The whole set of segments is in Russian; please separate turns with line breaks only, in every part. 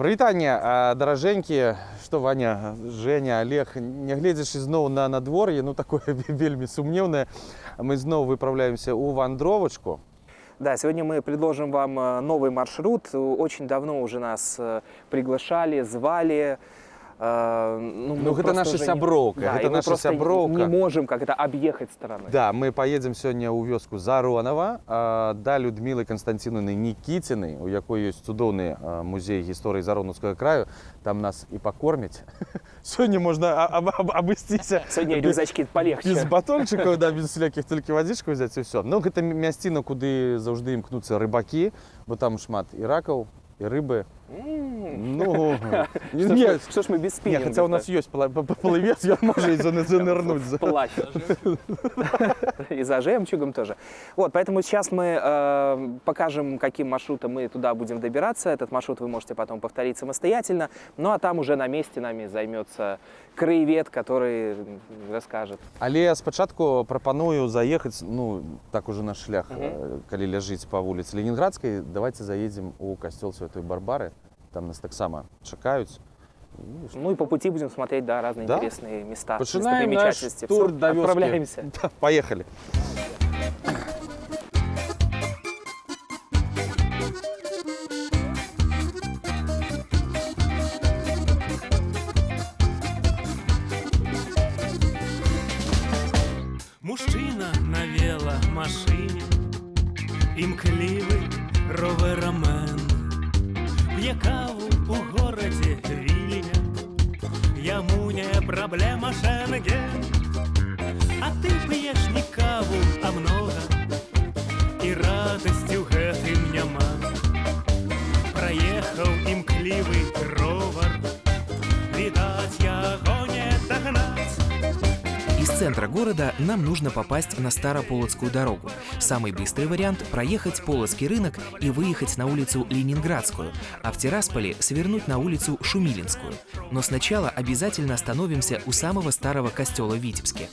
Прывітанне, даражэнькія, што Ваня, Женя, Олег, нягледзячы зноў на надвор'е, ну такое вельмі сумнеўнае, мы зноў выправляемся ў вандровачку.
Да, сегодня мы предложим вам новый маршрут. Очень давно уже нас приглашали, звали.
Ну гэта наша сяброўка,
да,
гэта наша сяброўка.
Не можем как это объехать стороной.
Да, мы поедем сёння ў вёску Заронова да Людмілы Константиновны Никитиной, у якой ёсць цудоўны музей гісторыі Заронаўскага краю. Там нас і пакормяць. Сёння можна абысціся.
Сёння рюкзачкі полегче.
Без батончыкаў, да, без всяких, толькі вадзічку взяць і ўсё. Ну гэта мясціна, куды заўжды імкнуцца рыбакі, бо там шмат і ракаў, и рыбы. Ну,
что ж мы без спиннинга?
Хотя у нас есть плывец, я могу и занырнуть.
Плащ. И за жемчугом тоже. Вот, поэтому сейчас мы покажем, каким маршрутом мы туда будем добираться. Этот маршрут вы можете потом повторить самостоятельно. Ну, а там уже на месте нами займется краевед, который расскажет.
Але спочатку пропоную заехать, ну, так уже наш шлях, коли ляжить по улице Ленинградской, давайте заедем у костел Святой Барбары. Там нас так само чекают.
Ну и по пути будем смотреть, да, разные интересные места.
Начинаем наш тур до вёски.
Отправляемся.
Да, поехали.
Мужчина на веломашині, імклівий роверамен, п'є каву у городі Вільня, йому не проблема Шенген. А ти п'єш не каву, а много, і радостю гэтым няма. Проехал імклівий ровер, видать, яго не догнать.
Из центра города нам нужно попасть на Старополоцкую дорогу. Самый быстрый вариант – проехать Полоцкий рынок и выехать на улицу Ленинградскую, а в Тирасполе свернуть на улицу Шумилинскую. Но сначала обязательно остановимся у самого старого костела в Витебске.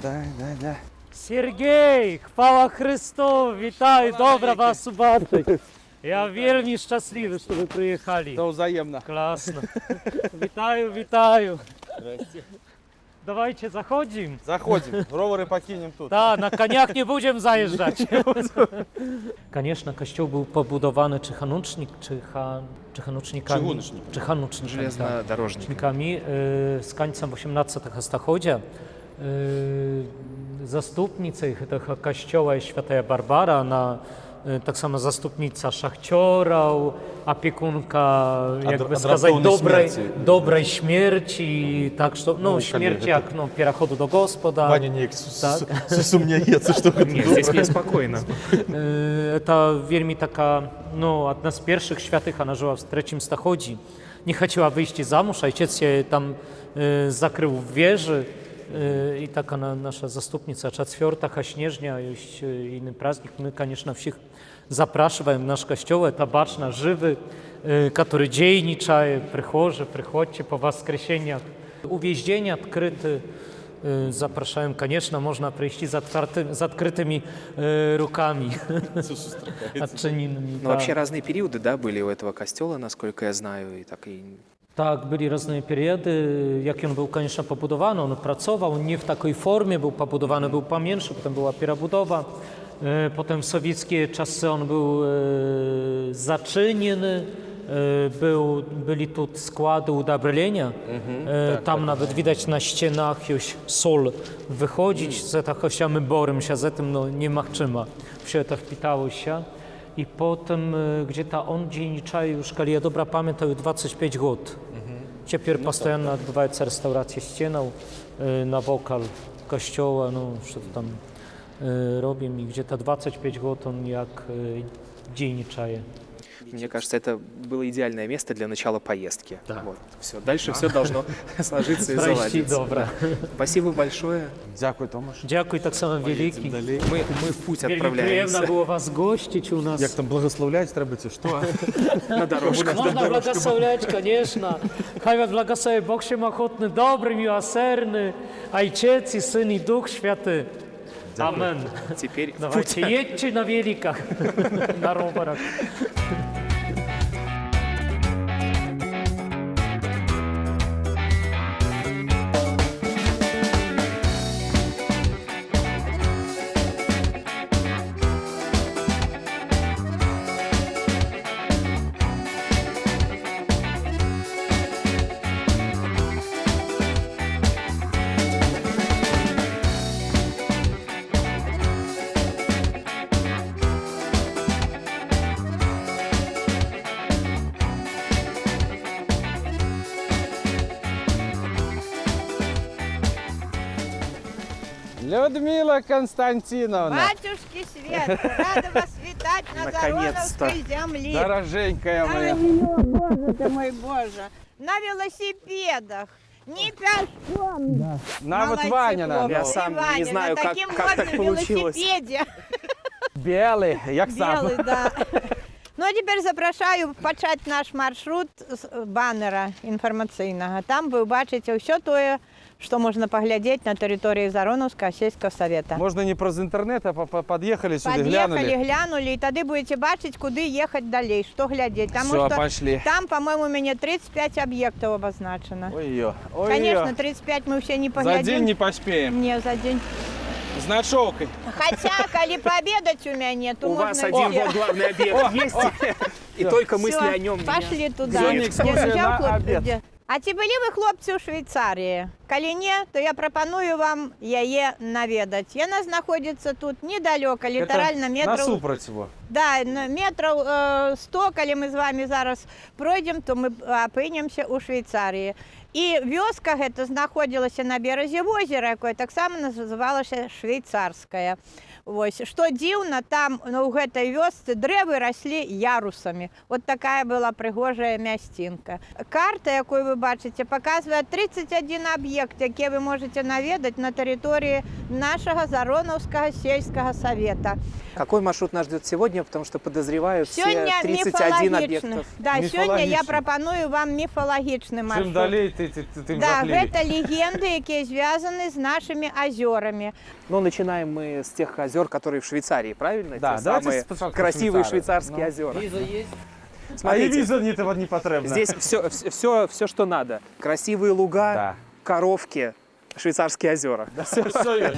Да.
Сергей, хвала Христу, вітаю, добре вас убачити. Я вельми щасливий, що ви приїхали.
Да, взаимно.
Класно. Вітаю. Давайте заходим.
Заходим, роверы покинем тут.
Да, на конях не будем заезжать. Конечно, костел был побудован чеханучниками.
Железнодорожниками.
З концем 18 століття. Zastupnicą tego kościoła jest Święta Barbara, ona tak samo zastupnica szachciorów, opiekunka, jakby сказать, dobrej śmierci, tak что, ну, śmierci jak, no, переходу до Господа.
Ваня не сумняется, что это
Нет, здесь неспокойно.
Это вельми taka, no, одна z pierwszych świętych, ona żyła w III stuleciu. Nie chciała wyjść za mąż, ojciec się tam zakrył w wieży. И так она наша заступница, 4 снежня, есть иный праздник. Мы, конечно, всех запрашиваем в наш костел. Это башня живы, который дейничает, приходите по воскресеньях. Увезения открыты. Запрашаем, конечно, можно прийти с открытыми руками, отчиненными.
Но вообще разные периоды, да, были у этого костела, насколько я знаю, и так и...
Tak, byli różne periody. Jak on był, конечно, pobudowany, on pracował nie w takiej formie, był pobudowany, był pomniejszy, potem była przebudowa. Potem w sowieckie czasy on był zaczyniony, byli tu składy udobrenia. Tam nawet widać na ścianach już sol wychodzić, że tak my boremy się z tym, no nie machczyma. Wszystko to wpitało się. I potem gdzie-to on dzienniczaje już, kiedy ja dobra pamiętam, 25 lat. Теперь постоянно odbywają restauracje ścianów na wokal kościoła, no wszystko tam robimy i gdzie-to 25 lat on jak dzienniczaje.
Мне кажется, это было идеальное место для начала поездки.
Да.
Вот, все. Дальше все должно сложиться и
Здрасте,
заладиться.
добре.
Спасибо большое.
Дякую, Томаш.
Дякую так само великий.
Мы в путь
Вельми приємно
отправляемся
було вас гостити у нас.
Як там благословлять треба чи що?
на дорожку.
Можна благословлять, конечно. Хай вас благослови Бог всемогутний, добрий, милосердний, Отець і Син і Дух Святий. Амен.
Теперь в путь.
Давайте, едьте на великах, на роварах.
Людмила Константиновна,
Батюшки Свет, рада вас вітати на
Наконец-то.
Зароновской землі.
дороженькая моя.
Боже ты мой Боже. На велосипедах, не пешком.
На вот
Молодцы,
Ваня
хлопцы.
надо.
Я сам
И Ваня
не знаю,
на
как
таким
так
модном
получилось.
велосипеде.
Белый, як сам.
Белый, да. Ну а тепер запрошаю почати наш маршрут з банера інформаційного. Там ви бачите все тое, що можна поглядіти на території Зароновського сільського совета.
Можна не праз інтернет, а під'їхали сюди,
Подъехали,
глянули.
глянули, і тоді будете бачити, куди їхати далі, що глядіти. Тому
Все,
що
пошли.
там, по-моєму, у мене 35 об'єктів обозначено.
Ой-ё,
Конечно, 35 мы все не
За
поглядим.
день не поспеем.
Не, за день.
Значокой.
Хотя, коли пообедать у меня, то
У
можно
вас один
все.
вот главный объект есть, и только мысли
Всё,
о нем.
пошли туда.
Сегодня
Я
экскурсия
взял
на
хлоп-
обед.
где? А ці були ви, хлопці, у Швейцарії? Коли ні, то я пропоную вам її навідати. Вона знаходиться тут недалеко, літерально метрів...
Насупроть его.
Да, метрів 100, коли ми з вами зараз пройдемо, то ми опинimося у Швейцарії. І вёска гэта знаходзілася на беразе возера, якое таксама называлася Швейцарская. Вось. Што дзіўна, там у гэтай вёсцы дрэвы раслі ярусамі. Вот такая была прыгожая мясцінка. Карта, якую вы бачыце, паказвае 31 аб'ект, які вы можете наведаць на тэрыторыі нашага Зароновскага сельскага совета.
Какой маршрут нас ждет сегодня? Потому что подозреваю все
Сёння
31
міфалагічны.
объектов.
Да, сёння я
Міфалагічны.
прапаную вам міфалагічны маршрут.
Чим далі, тим
Да,
жахливее.
гэта легенды, якія звязаны з нашими азёрамі.
Но начинаем мы с тех озер, которые в Швейцарии, правильно?
Да,
Те
давайте
самые
спочатку
красивые
Швейцарию.
швейцарские озера.
Віза є?
А і
Смотрите,
віза не потрібна.
здесь все, что надо. Красивые луга,
Да.
коровки, швейцарские озера.
Все є.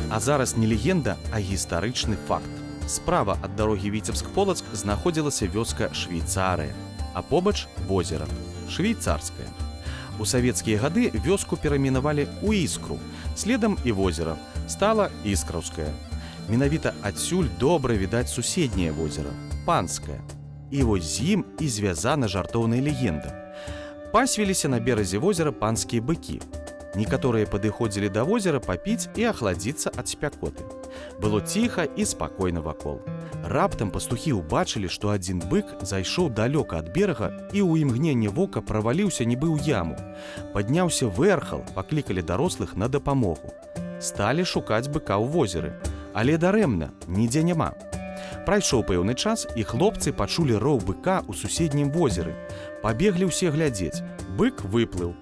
А зараз не легенда, а гістарычны факт. Справа ад дарогі Віцебск-Полацк знаходзілася вёска Швейцарыя, а побач возера Швейцарскае. У савецкія гады вёску перайменавалі ў Іскру, следам і возера стала Іскраўскае. Менавіта адсюль добра відаць суседняе возера Панскае. І вось з ім і звязана жартоўная легенда. Пасвіліся на беразе возера панскія быкі. Некаторыя падыходзілі да возера папіць і ахладзіцца ад спякоты. Было ціха і спакойна вакол. Раптам пастухі ўбачылі, што адзін бык зайшоў далёка ад берага і ў імгненне вока праваліўся нібы ў яму. Падняўся вэрхал, паклікалі дарослых на дапамогу. Сталі шукаць быка ў возеры, але дарэмна, нідзе няма. Прайшоў пэўны час, і хлопцы пачулі роў быка ў суседнім возеры. Пабеглі ўсе глядзець. Бык выплыў.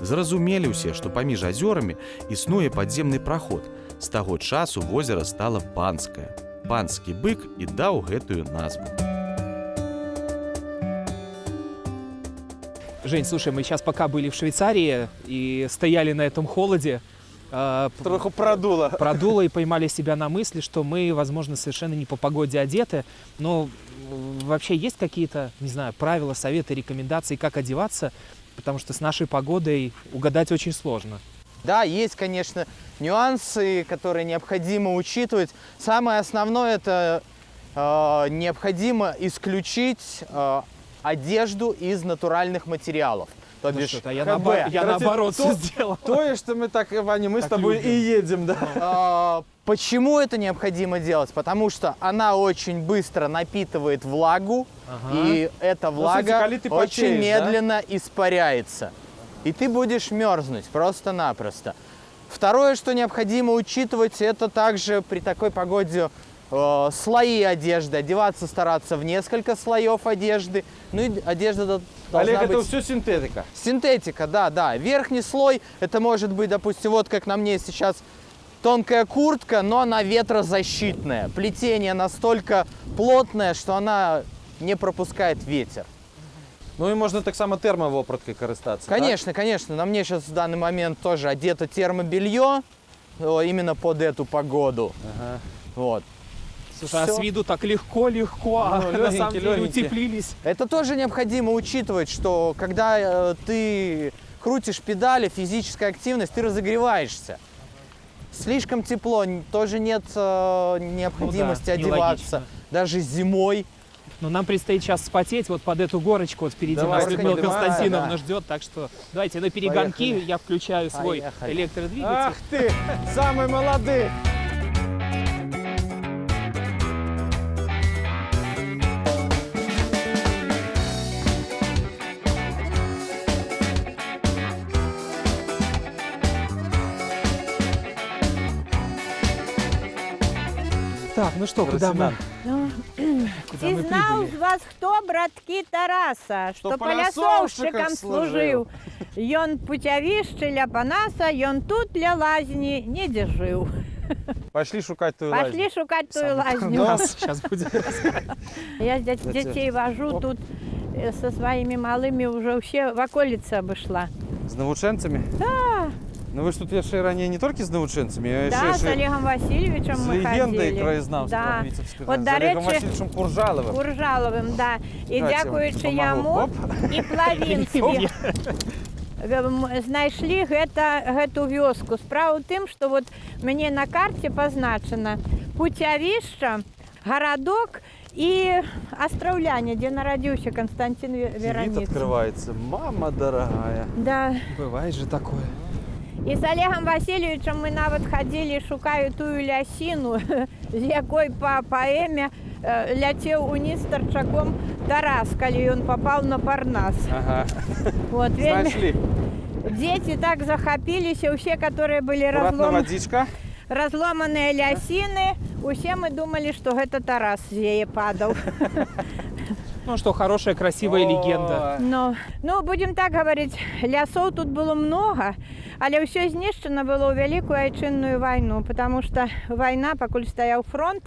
Зразумелі ўсе, што паміж азёрамі існуе падземны праход. З таго часу возера стала панскае. Панскі бык і даў гэтую назву.
Жень, слушай, мы сейчас пока были в Швейцарии и стояли на этом холоде,
Трохи продуло.
продуло и поймали себя на мысли, что мы, возможно, совершенно не по погоде одеты. Но вообще есть какие-то, не знаю, правила, советы, рекомендации, как одеваться Потому что с нашей погодой угадать очень сложно.
Да, есть, конечно, нюансы, которые необходимо учитывать. Самое основное – это необходимо исключить одежду из натуральных материалов. То бишь
я
ХБ.
наоборот все сделал.
То, что мы так, Ваня, мы с тобой
любим.
и едем, да.
Почему это необходимо делать? Потому что она очень быстро напитывает влагу, и эта влага
коли ты
очень
потеешь, да?
медленно испаряется. И ты будешь мерзнуть просто-напросто. Второе, что необходимо учитывать, это также при такой погоде слои одежды. Одеваться стараться в несколько слоев одежды. Ну и одежда должна
Олег,
быть...
это все синтетика.
Синтетика, да. Верхний слой, это может быть, допустим, вот как на мне сейчас тонкая куртка, но она ветрозащитная. Плетение настолько плотное, что она не пропускает ветер.
Ну і можна так само термовопроткою користатися.
Конечно, конечно. На мне сейчас в данный момент тоже одето термобелье, именно под эту погоду.
Ага.
Вот.
Слушай, а
Всё.
с виду так легко, а
Ну,
на самом деле
легенький.
утеплились.
Это тоже необходимо учитывать, что когда ты крутишь педали, физическая активность, ты разогреваешься. Слишком тепло, тоже нет необходимости одеваться.
нелогично.
Даже зимой.
Но нам предстоит сейчас вспотеть вот под эту горочку. Вот впереди
Давай,
нас Людмила
давай,
Константиновна
да.
ждет. Так что давайте на перегонки.
Поехали.
Я включаю свой
Поехали.
электродвигатель.
Ах ты, самый молодой.
Так, ну что, куда мы? Куда
Ці
мы
знав
прибыли?
з вас хто, братки Тараса,
Што
што
палясоўшчыкам
палясоўшчыкам
служыў.
служыў. Ён пуцявішчы ля Панаса, ён тут ля лазні недзе жыў.
Пошли шукать твою
Пашлі
лазню.
шукаць тую
У
лазню.
нас сейчас будет.
Я дзяцей вожу тут со сваімі малымі ўжо ўсе ваколіцы абышла.
З навучэнцамі? Да. Ну вы ж тут яшчэ раней не толькі з навучэнцамі, а
Да, з
яшчэ
Олегом Васильевичем
з
мы
легендай
ходили.
краєзнавства
Да.
Віцебського.
Вот,
З
до
Олегом
речі,
Васильовичем Куржаловим.
Куржаловым, да. І
Давайте
дзякуючи
я вам
яму
допомогу.
і Плавінскі знайшлі гэту вёску. Справа ў тым, што вот мне на карце пазначана пуцявішча, гарадок і астраўляне, дзе нарадзіўся Константин
Вид
Вераніцын.
открывается. Мама дорогая.
Да.
Бывает же такое.
І з Олегом Васильевичем мы нават хадзілі, шукаю тую лясіну, з якой па паэме ляцеў уніз тарчаком Тарас, калі ён папаў на Парнас.
Ага.
Вот, вельмі...
Нашли.
Дзеці так захапіліся, усе, которые былі
Аккуратно водичка.
разломаныя лясіны, усе мы думалі, што гэта Тарас з яе падаў.
Ну что, хорошая, красивая легенда.
Ну, будем так говорить, лясоў тут было много, але ўсё знішчана было ў Вялікую Айчынную вайну, потому что вайна, пакуль стаяў фронт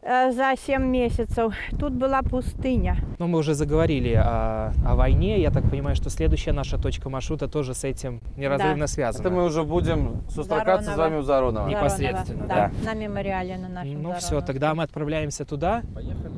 за 7 месяцев, тут была пустыня.
Но мы уже заговорили о войне. Я так понимаю, что следующая наша точка маршрута тоже с этим неразрывно связана.
Это мы уже будем сустракаться с вами у Заронова.
Непосредственно,
Заронова,
да.
На мемориале на нашем
Ну все,
Заронова.
тогда мы отправляемся туда.
Поехали.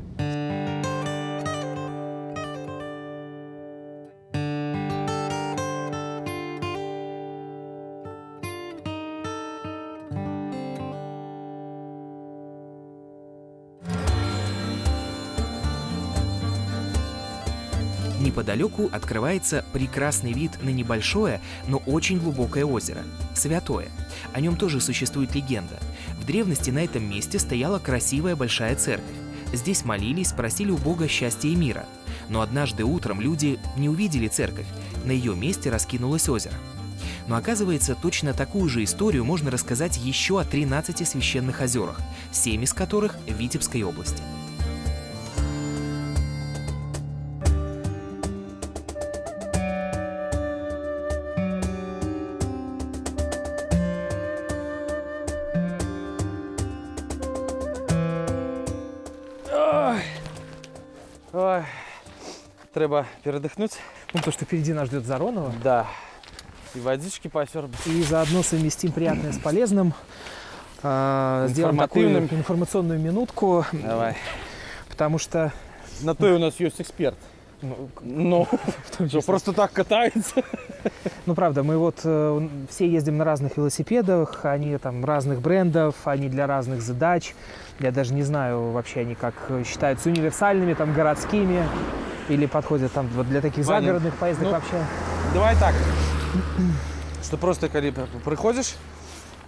Неподалеку открывается прекрасный вид на небольшое, но очень глубокое озеро – Святое. О нем тоже существует легенда. В древности на этом месте стояла красивая большая церковь. Здесь молились, просили у Бога счастья и мира. Но однажды утром люди не увидели церковь, на ее месте раскинулось озеро. Но оказывается, точно такую же историю можно рассказать еще о 13 священных озерах, 7 из которых в Витебской области.
Ой, треба передохнуть.
Ну, то, что впереди нас ждет Заронова.
Да. И водички посербать.
И заодно совместим приятное с полезным. Сделаем такую информационную минутку.
Давай.
Потому что
На то и у нас есть эксперт. Ну, что, просто так катается?
Ну, правда, мы вот все ездим на разных велосипедах, они там разных брендов, они для разных задач. Я даже не знаю, вообще они как считаются универсальными, там, городскими, или подходят там вот для таких
Ваня,
загородных поездок
ну,
вообще.
Давай так, что просто, когда приходишь,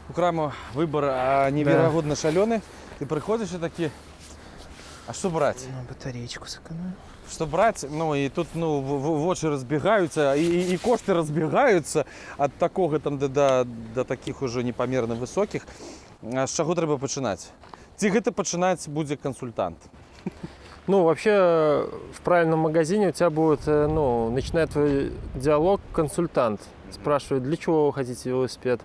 у крама выбор невероятно шаленый, ты приходишь и такие, а что брать?
Батареечку сэкономим.
Что брать? Ну, и тут, ну, вочі розбігаються, і кошти розбігаються від такого там до таких уже непомірно високих. А з чого треба починати? Тільки починати буде консультант.
Ну, вообще, в правильном магазине у тебя будет, ну, начинает твой диалог консультант. Спрашивает, для чего вы хотите велосипед,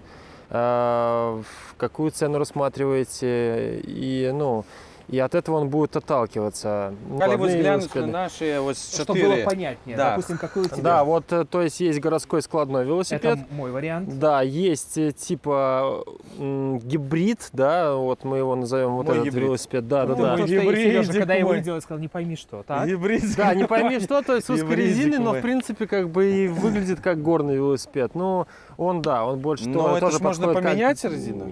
какую цену рассматриваете, и, ну, и от этого он будет отталкиваться.
Коли ось
Складные
глянуть на
велосипеды.
наші ось
Чтобы было
4.
понятнее.
Да.
Допустим, какой у тебя?
Да, вот, то есть есть городской складной велосипед.
Это мой вариант.
Да, есть типа гибрид, да, вот мы его назовем вот
Мой
этот
гибрид.
велосипед. Да, да,
Ну,
да.
то, что
гибридик
Сережа, когда я
мой.
увидел, я сказал, не пойми что, так?
Гібрид.
Да, не пойми что, то есть с узкой
Гибридик
резины, но
мой.
в принципе как бы и выглядит как горный велосипед. Ну, он, да, он больше
Но это
тоже
ж можно
подходит как-
поменять резину?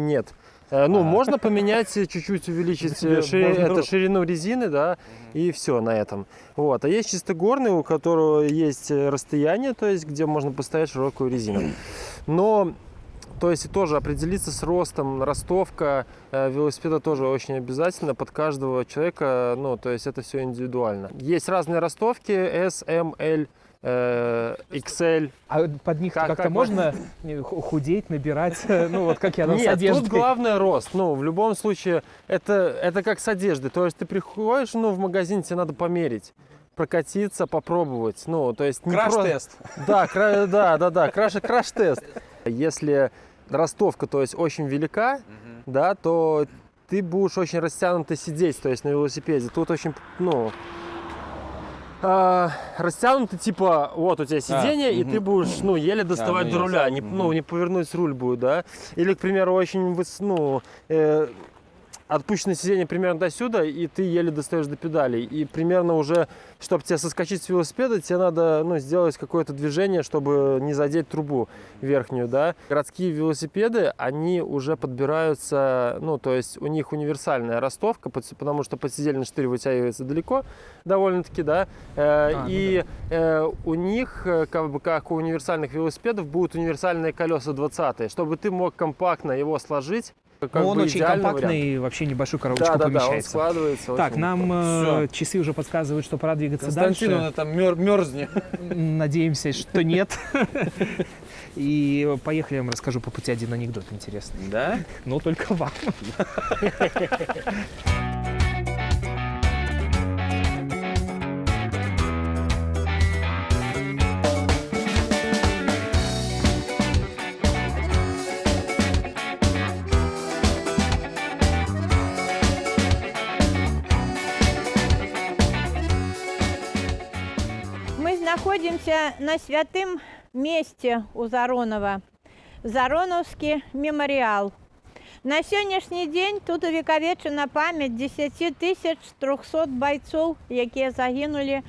Нет. Ну, можно поменять, чуть-чуть увеличить
Можно.
ширину резины, да, и все на этом. Вот. А есть чисто горный, у которого есть расстояние, то есть где можно поставить широкую резину. Но, то есть тоже определиться с ростом, ростовка велосипеда тоже очень обязательно под каждого человека, ну, то есть это все индивидуально. Есть разные ростовки, S, M, L, XL.
А под них
Как-
как-то
как
можно худеть, набирать, ну вот как я там с
Нет,
одеждой.
тут главное рост. Ну, в любом случае, это как с одеждой. То есть ты приходишь, ну, в магазин, тебе надо померить, прокатиться, попробовать. Ну, то есть не
Краш-тест.
Да, краш-тест. Если ростовка, то есть очень велика, да, то ты будешь очень растянуто сидеть, то есть на велосипеде. Тут очень, ну, растянуто, типа, вот у тебя сиденье, и ты будешь, ну, еле доставать до руля, не, ну, не повернуть руль будет, да. Или, к примеру, очень, отпущенное сиденье примерно до сюда, и ты еле достаешь до педалей. И примерно уже, чтобы тебе соскочить с велосипеда, тебе надо, ну, сделать какое-то движение, чтобы не задеть трубу верхнюю, да. Городские велосипеды, они уже подбираются, ну, то есть у них универсальная ростовка, потому что подседельный штырь вытягивается далеко довольно-таки, да. У них, как бы, как у универсальных велосипедов, будут универсальные колеса 20-е, чтобы ты мог компактно его сложить.
Ну, он очень
идеальный
компактный,
вариант.
и вообще небольшую коробочку
Да, он
помещается.
складывается.
Так,
очень
нам
Всё.
часы уже подсказывают, что пора двигаться
Константин, он
дальше.
там мерзнет.
Надеемся, что нет. И поехали, я вам расскажу по пути один анекдот интересный.
Да?
Но только вам.
Мы находимся на святым месте у Заронова. Зароновский меморіал. На сённяшні дзень тут увекавечана памяць 10 300 байцоў, якія загінулі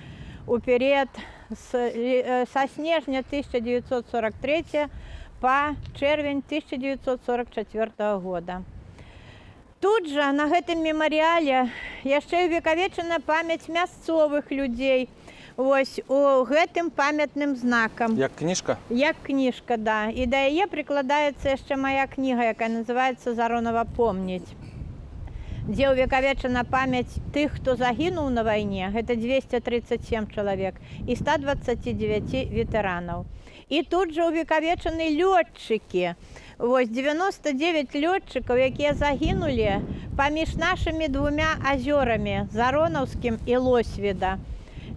ў перыяд са снежня 1943 па чэрвень 1944 года. Тут жа, на гэтым мемарыяле, яшчэ увекавечана памяць мясцовых людзей, вось у гэтым памятным знакам.
Як книжка?
Як кніжка, да. І да яе прыкладаецца яшчэ моя кніга, якая называецца «Заронова помніць», дзе ўвекавечана памяць тых, хто загінуў на вайне, гэта 237 чалавек, і 129 ветэранаў. І тут жа ўвекавечаны лётчыкі. Вось 99 лётчыкаў, якія загінулі паміж нашымі двумя азёрамі, Заронаўскім і Лосвіда.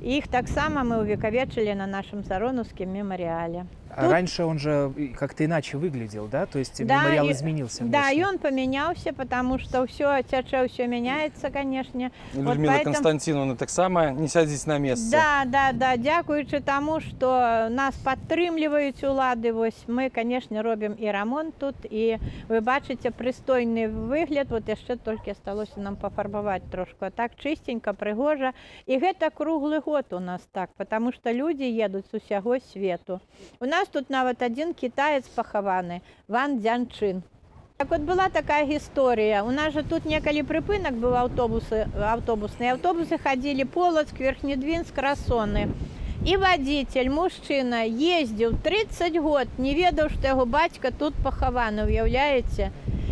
Іх таксама мы ўвекавечылі на нашым Заронаўскім мемарыяле. Тут-
Раньше он же как-то иначе выглядел, да? То есть
Да,
мемориал
и-
изменился
Да,
внешне.
и он поменялся, потому что все тече, все меняется, конечно.
І
Вот
Людмила
поэтому-
Константиновна так само не сядзіць на месце.
Да, дякуючи тому, що нас підтримують улади, ось ми, звісно, робимо і ремонт тут, і ви бачите пристойний вигляд, от ще тільки залишилося нам пофарбувати трошки, а так чистенько, пригожа. І це круглий год у нас так, тому що люди їдуть з усього світу. У нас тут навіть один китаєць похований, Ван Дзянчин. Так от була така історія. У нас же тут неколи припинок був автобусний. Автобуси ходили Полоцк, Верхнедвинск, Росони. І водитель, мужчина, їздив 30 років, не ведав, що його батько тут похований, уявляєте?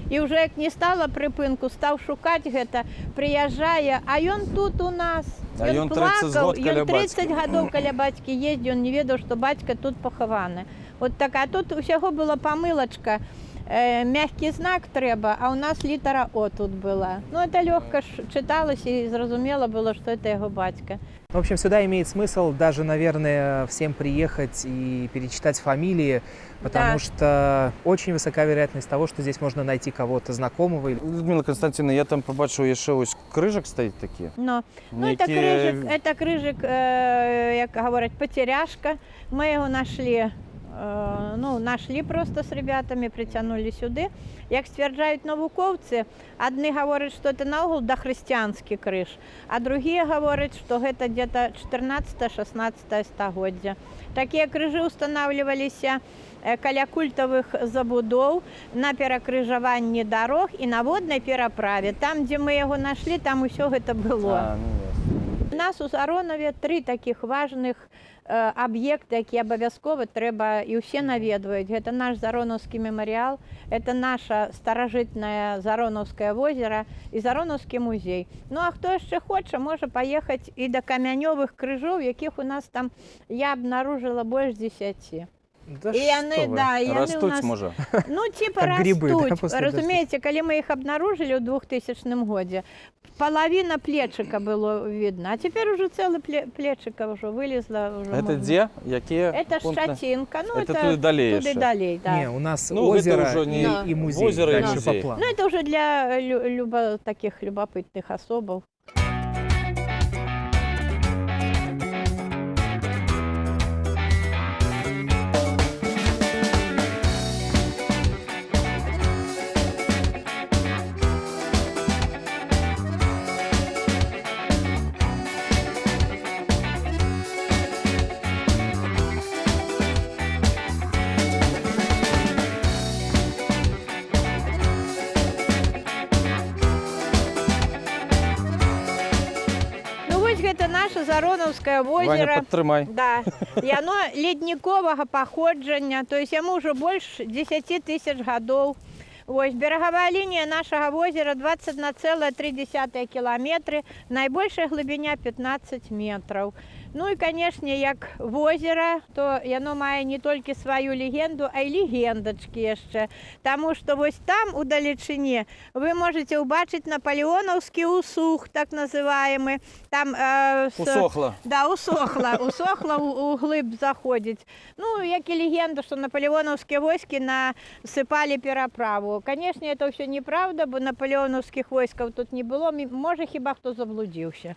І вже як не стало припинку, став шукати це, приїжджає, а він тут у нас.
А
Він
ён 30 год каля
він 30
бацькі.
років каля батьки їздив, він не ведав, що батько тут похований. От така, а тут усього була помилочка. Мягкий знак треба, а у нас літера О тут була. Ну, це легко читалось і зрозуміло було, що це його батько.
В общем, сюда имеет смысл даже, наверное, всем приехать и перечитать фамилии, потому
Да.
что очень высока вероятность того, что здесь можно найти кого-то знакомого.
Людмила Константиновна, я там побачив, ще ось крижик стоїть такі.
Ну,
які-
це крижик, як говорять, потеряшка. Ми його знайшли. Нашли просто з ребятами, притягнули сюди. Як стверджують науковці, одні говорять, що це наогул дохристиянський криж, а другі говорять, що це десь 14-16 століття. Такі крижі встановлювалися каля культових забудов, на перекрижуванні дорог і на водній переправі. Там, де ми його знайшли, там усе це було.
А, ну, ясно.
У нас у Заронові 3 таких важних об'єкти, які обов'язково треба і всі навідують. Це наш Зароновський меморіал, це наше старожитне Зароновське озеро і Зароновський музей. Ну а хто ще хоче, може поїхати і до кам'яньових крижів, яких у нас там я обнаружила більше 10.
Да
І вони,
что вы.
да, і вони у
Ростуть
нас,
може.
ну, типа
Как грибы, да,
растут.
после
Розумієте, коли ми їх обнаружили у 2000 году, половина плечика було видно, а тепер уже ціле плечико вже вилізло. Вже
Це
можна.
де? Які
Это
пункти?
Щатинка, ну
Это
это
туди далее
туди
ще.
далее, да.
Не, у нас
Ну, это
озеро
уже не
и музей
озеро и
дальше
музей.
по плану.
Ну это уже для таких любопытных особов. Ну вот это наше Зароновское
Ваня,
озеро.
підтримай.
Да, і воно ледникового походження, то есть йому вже більше 10 тисяч років. Ось берегова лінія нашого озера 21,3 кілометри, найбільша глибина 15 метрів. Ну і, звісно, як в озеро, то воно має не тільки свою легенду, а й легендочки ще. Тому що ось там, у далечині, ви можете побачити наполеоновський усух, так називаємо. Там,
Усохла.
Да, усохла у глиб заходить. Ну, як і легенда, що наполеоновські війська насипали переправу. Звісно, це все неправда, бо наполеоновських військ тут не було, може хіба хто заблудився.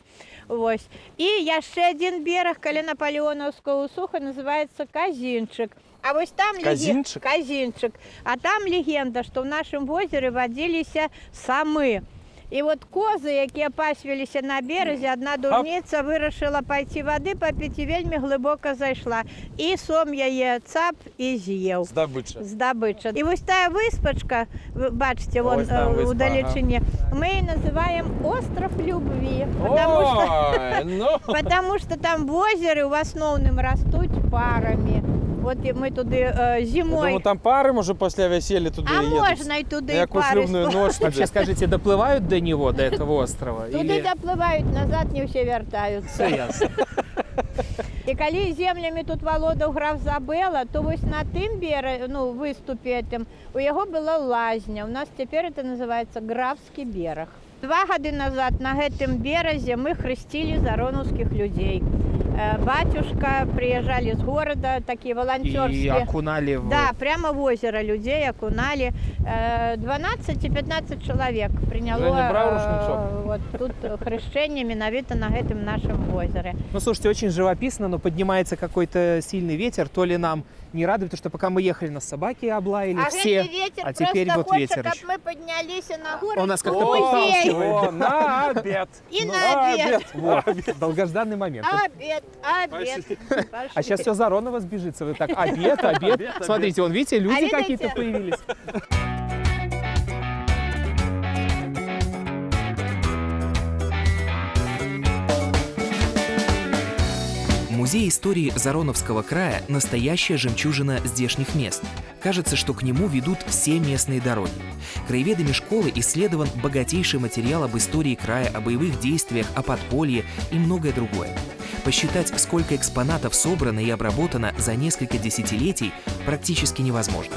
Ось. І є ще один берег коли наполеоновського усуха, називається Казінчик. А ось там
Казінчик?
Казінчик. А там легенда, що в нашому озері водилися сами. І от кози, які пасвилися на березі, одна дурниця вирішила пойти води попити і вельми глибоко зайшла. І сом її цап і з'їв. Здобича. І ось та виспочка, ви бачите, вон
Ось там виспа,
у далечині, ми її називаємо «Остров любві», тому що там в озері в основному ростуть парами. От і ми туди зимою,
Думаю, там пари, може, після весілля туди
а
їдуть.
можна і туди і
Якусь
пари.
любну ніч
Вообще, скажите, доплывают до него, до этого острова?
Туди
Или...
допливають, назад не всі вертаються.
Все ясно.
І коли землями тут володав граф Забела, то ось на тим виступі этим, у його була лазня. У нас тепер це називається Графський берег. 2 роки назад на цьому березі ми хрестили зароновських людей. батюшка, приезжали с города, такие
И
волонтерские.
окунали в...
Да, прямо в озеро людей окунали. 12 и 15 человек приняло
Женя, брал рушничок?
вот тут хрещение менавіта на этом нашем озере.
Ну, слушайте, очень живописно, но поднимается какой-то сильный ветер. То ли нам не рады, потому что пока мы ехали, нас собаки облаяли
А
все.
гэты ветер
А теперь
просто
вот
хочет,
ветер
чтобы
еще.
мы поднялись на гору.
Он нас
в
как-то
музей.
подталкивает.
на обед!
И на обед.
Вот, долгожданный момент.
Обед.
А сейчас все Заронова сбежится. Вы так, обед. Смотрите, вон, видите, люди
видите?
какие-то появились.
Музей истории Зароновского края – настоящая жемчужина здешних мест. Кажется, что к нему ведут все местные дороги. Краеведами школы исследован богатейший материал об истории края, о боевых действиях, о подполье и многое другое. Посчитать, сколько экспонатов собрано и обработано за несколько десятилетий, практически невозможно.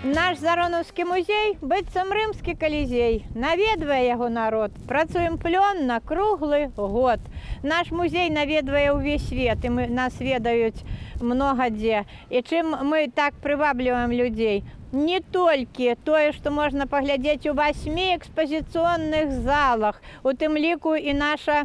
Наш Зароновский музей – быццам рымскі калізей. Наведвае яго народ. Працуем плённа круглы год. Наш музей наведвае ўвесь свет, і нас ведаюць много дзе. І чым мы так прывабліваем людзей? Не толькі тое, што можна паглядзець у 8 экспазіцыйных залах, у тым ліку і наша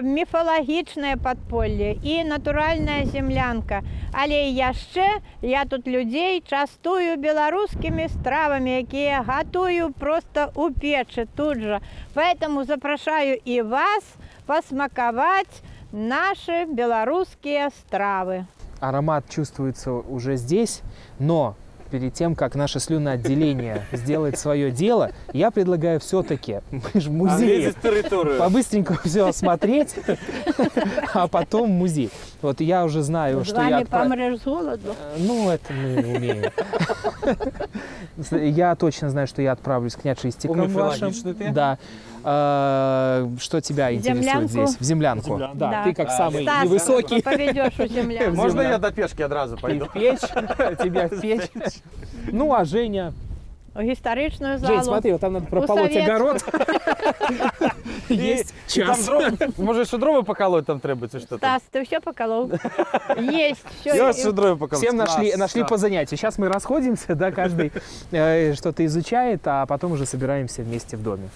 міфалагічнае падполле і натуральная землянка. Але яшчэ я тут людзей частую беларускімі стравамі, якія гатую просто у печы тут же. Поэтому запрашаю і вас посмаковать наши белорусские стравы.
Аромат чувствуется уже здесь, но перед тем, как наше слюноотделение сделает свое дело, я предлагаю все-таки, мы же в музее, по-быстренькому все осмотреть, а потом музей. Вот я уже знаю,
С
что я...
вами помрешь с голоду.
Ну, это мы умеем. Я точно знаю, что я отправлюсь к княжистикам вашим. Да. Что тебя интересует здесь? В землянку. Да, ты как самый
Стас,
невысокий.
поведешь у землянку.
Можно я до пешки одразу
Ты
пойду?
в печь, тебя в печь. Ну, а Женя...
У гістарычную залу.
Жень, смотри, вот там надо прополоть
советскую.
огород. Есть час.
Може, що дрова поколоть там треба, чи що там?
Стас, ты все поколол? Есть.
Я
Все.
ось що дрова поколоть.
Всем нашли по занятию. Сейчас мы расходимся, да, каждый что-то изучает, а потом уже собираемся вместе в доме.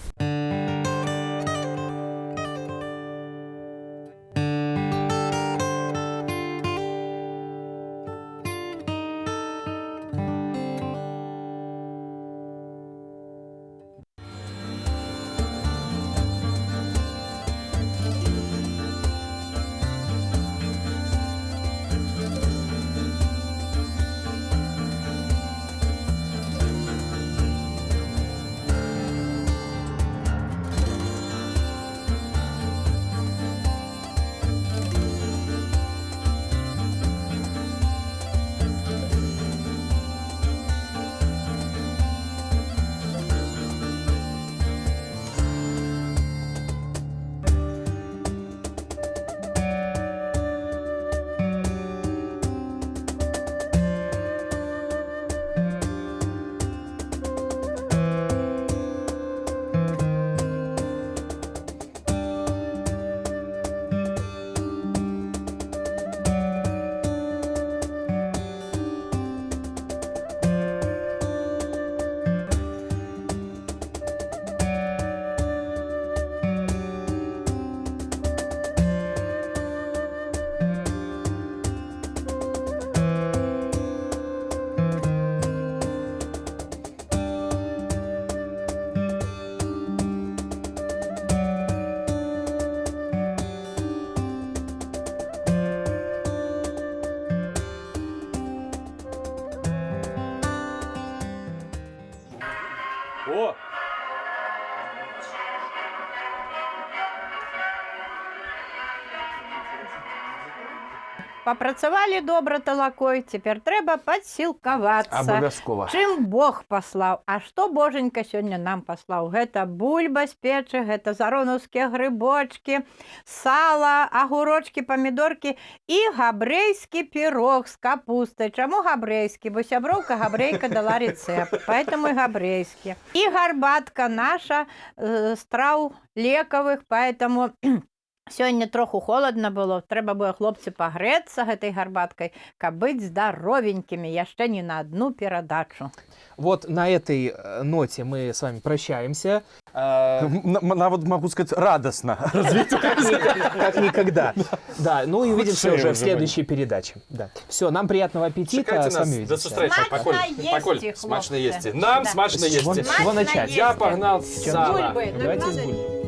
О!
Папрацавалі добра талакой, цяпер трэба падсілкавацца.
Абавязкова.
Чым Бог паслаў, а што Боженька сёння нам паслаў? Гэта бульба з печы, гэта заронаўскія грыбочкі, сала, агурочкі, памідоркі і габрэйскі пірог з капустай. Чаму габрэйскі? Бо сяброўка габрэйка дала рэцэпт, поэтому і габрэйскі. І гарбатка наша з траў лекавых, поэтому сёння троху холодна было, трэба было, хлопцы, пагрэцца гэтай гарбаткай, каб быць здаровенькімі яшчэ не на одну перадачу.
Вот на этой ноте мы с вами прощаемся.
Нават могу сказать, радостно.
Как никогда. Да, ну и увидимся уже в следующей передаче. Все, нам приятного аппетита. С вами
До встречи. Смачно есть. Нам смачно есть.
Чего начать?
Я погнал с сала.
Бульбы.
Давайте с бульбой.